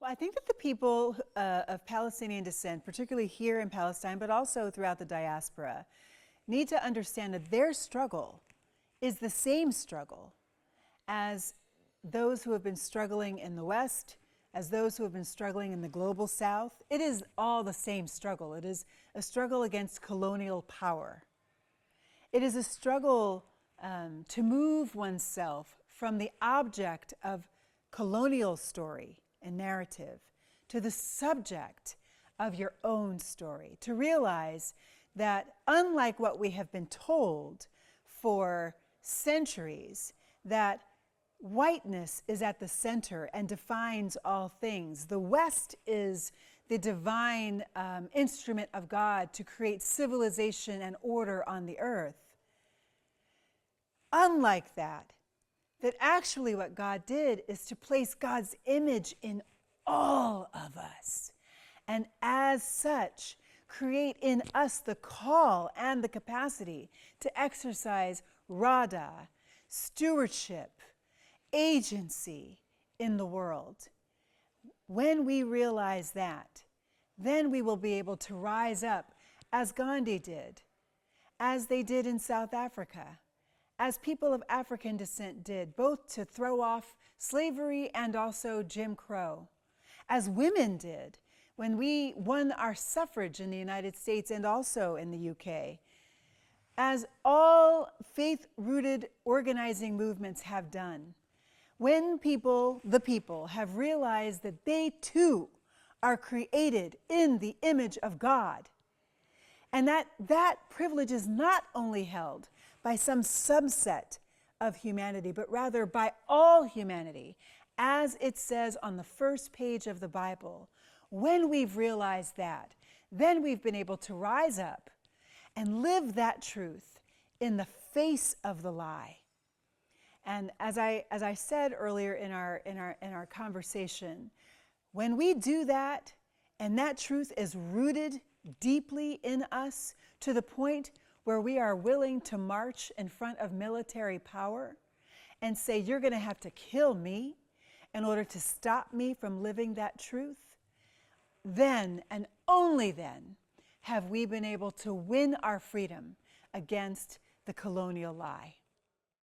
Well, I think that the people of Palestinian descent, particularly here in Palestine, but also throughout the diaspora, need to understand that their struggle is the same struggle as those who have been struggling in the West, as those who have been struggling in the global South. It is all the same struggle. It is a struggle against colonial power. It is a struggle to move oneself from the object of colonial story and narrative to the subject of your own story, to realize that unlike what we have been told for centuries, that whiteness is at the center and defines all things. The West is the divine instrument of God to create civilization and order on the earth. Unlike that actually what God did is to place God's image in all of us, and as such, create in us the call and the capacity to exercise rada, stewardship, agency in the world. When we realize that, then we will be able to rise up as Gandhi did, as they did in South Africa, as people of African descent did, both to throw off slavery and also Jim Crow, as women did when we won our suffrage in the United States and also in the UK, as all faith-rooted organizing movements have done. When the people have realized that they too are created in the image of God, and that privilege is not only held by some subset of humanity, but rather by all humanity, as it says on the first page of the Bible. When we've realized that, then we've been able to rise up and live that truth in the face of the lie. And as I said earlier in our conversation, when we do that, and that truth is rooted deeply in us to the point where we are willing to march in front of military power and say, you're going to have to kill me in order to stop me from living that truth, then and only then have we been able to win our freedom against the colonial lie.